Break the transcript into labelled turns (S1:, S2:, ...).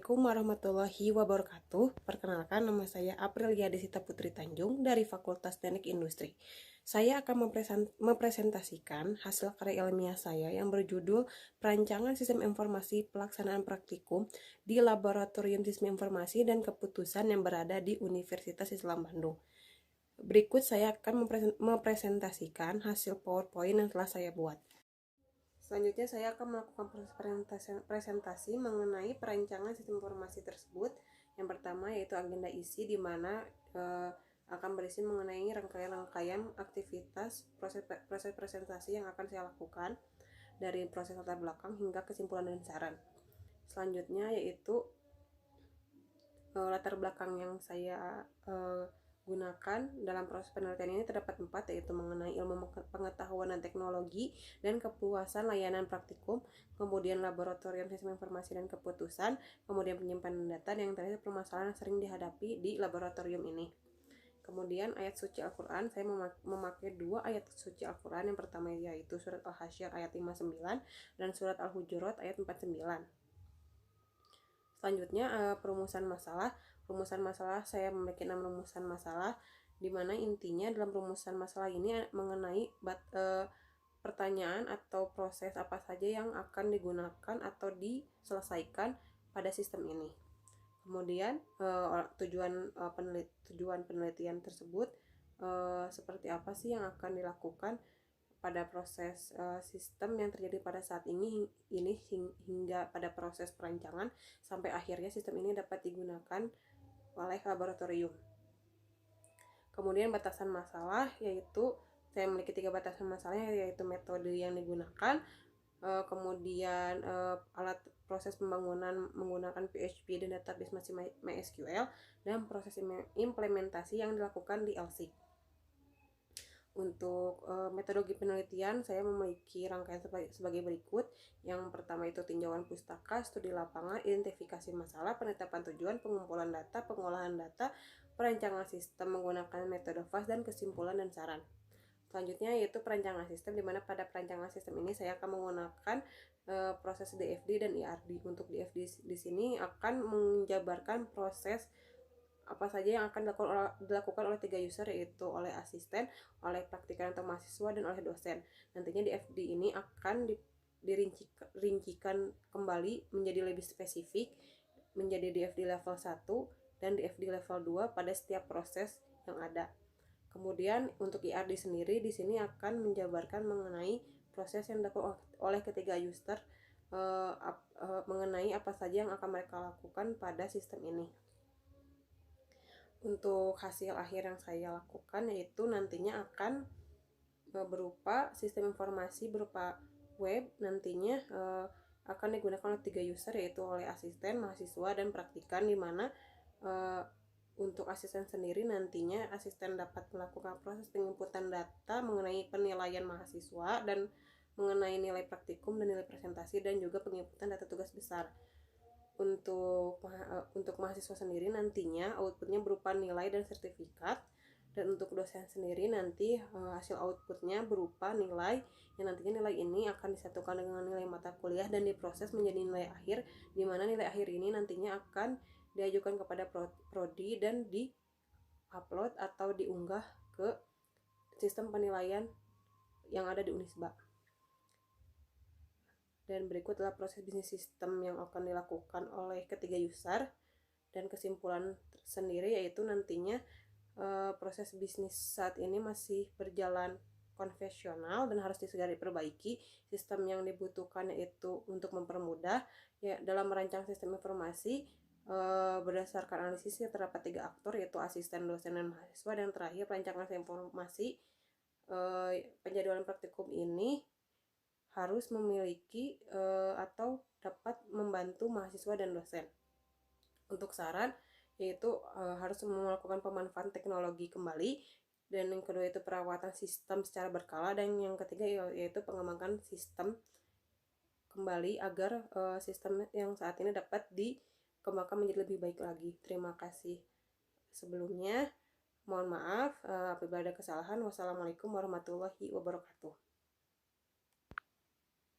S1: Assalamualaikum warahmatullahi wabarakatuh. Perkenalkan, nama saya Aprilia Desita Putri Tanjung dari Fakultas Teknik Industri. Saya akan mempresentasikan hasil karya ilmiah saya yang berjudul Perancangan Sistem Informasi Pelaksanaan Praktikum di Laboratorium Sistem Informasi dan Keputusan yang berada di Universitas Islam Bandung. Berikut saya akan mempresentasikan hasil PowerPoint yang telah saya buat. Selanjutnya saya akan melakukan proses presentasi mengenai perancangan sistem informasi tersebut. Yang pertama yaitu agenda isi, di mana akan berisi mengenai rangkaian aktivitas proses presentasi yang akan saya lakukan dari proses latar belakang hingga kesimpulan dan saran. Selanjutnya yaitu latar belakang yang saya gunakan dalam proses penelitian ini terdapat 4, yaitu mengenai ilmu pengetahuan dan teknologi dan kepuasan layanan praktikum, kemudian laboratorium sistem informasi dan keputusan, kemudian penyimpanan data, dan yang terakhir permasalahan yang sering dihadapi di laboratorium ini. Kemudian ayat suci Al-Quran, saya memakai 2 ayat suci Al-Quran. Yang pertama yaitu surat Al-Hasyr ayat 59 dan surat Al-Hujurat ayat 49. Selanjutnya perumusan masalah. Rumusan masalah, saya memiliki 6 rumusan masalah, di mana intinya dalam rumusan masalah ini mengenai pertanyaan atau proses apa saja yang akan digunakan atau diselesaikan pada sistem ini. Kemudian tujuan penelitian tersebut seperti apa sih yang akan dilakukan pada proses sistem yang terjadi pada saat ini hingga pada proses perancangan sampai akhirnya sistem ini dapat digunakan oleh laboratorium. Kemudian batasan masalah, yaitu saya memiliki 3 batasan masalahnya, yaitu metode yang digunakan, kemudian alat proses pembangunan menggunakan PHP dan database MySQL, dan proses implementasi yang dilakukan di LC. Untuk metodologi penelitian, saya memiliki rangkaian sebagai berikut. Yang pertama itu tinjauan pustaka, studi lapangan, identifikasi masalah, penetapan tujuan, pengumpulan data, pengolahan data, perancangan sistem menggunakan metode FAST, dan kesimpulan dan saran. Selanjutnya yaitu perancangan sistem, di mana pada perancangan sistem ini saya akan menggunakan proses DFD dan IRD. Untuk DFD di sini akan menjabarkan proses apa saja yang akan dilakukan oleh 3 user, yaitu oleh asisten, oleh praktikan atau mahasiswa, dan oleh dosen. Nantinya di FD ini akan dirincikan kembali menjadi lebih spesifik, menjadi DFD level 1 dan DFD level 2 pada setiap proses yang ada. Kemudian untuk IRD sendiri di sini akan menjabarkan mengenai proses yang dilakukan oleh ketiga user, mengenai apa saja yang akan mereka lakukan pada sistem ini. Untuk hasil akhir yang saya lakukan yaitu nantinya akan berupa sistem informasi berupa web, nantinya akan digunakan oleh 3 user, yaitu oleh asisten, mahasiswa, dan praktikan, di mana untuk asisten sendiri nantinya asisten dapat melakukan proses penginputan data mengenai penilaian mahasiswa dan mengenai nilai praktikum dan nilai presentasi, dan juga penginputan data tugas besar. Untuk mahasiswa sendiri nantinya outputnya berupa nilai dan sertifikat, dan untuk dosen sendiri nanti hasil outputnya berupa nilai, yang nantinya nilai ini akan disatukan dengan nilai mata kuliah dan diproses menjadi nilai akhir, di mana nilai akhir ini nantinya akan diajukan kepada prodi dan di-upload atau diunggah ke sistem penilaian yang ada di Unisba. Dan berikut adalah proses bisnis sistem yang akan dilakukan oleh ketiga user, dan kesimpulan sendiri yaitu nantinya proses bisnis saat ini masih berjalan konvensional dan harus segera diperbaiki. Sistem yang dibutuhkan yaitu untuk mempermudah ya dalam merancang sistem informasi berdasarkan analisis yang terdapat 3 aktor, yaitu asisten, dosen, dan mahasiswa. Dan terakhir perancangan sistem informasi, penjadwalan praktikum ini harus memiliki atau dapat membantu mahasiswa dan dosen. Untuk saran yaitu harus melakukan pemanfaatan teknologi kembali, dan yang kedua itu perawatan sistem secara berkala, dan yang ketiga yaitu pengembangan sistem kembali agar sistem yang saat ini dapat dikembangkan menjadi lebih baik lagi. Terima kasih sebelumnya. Mohon maaf apabila ada kesalahan. Wassalamualaikum warahmatullahi wabarakatuh.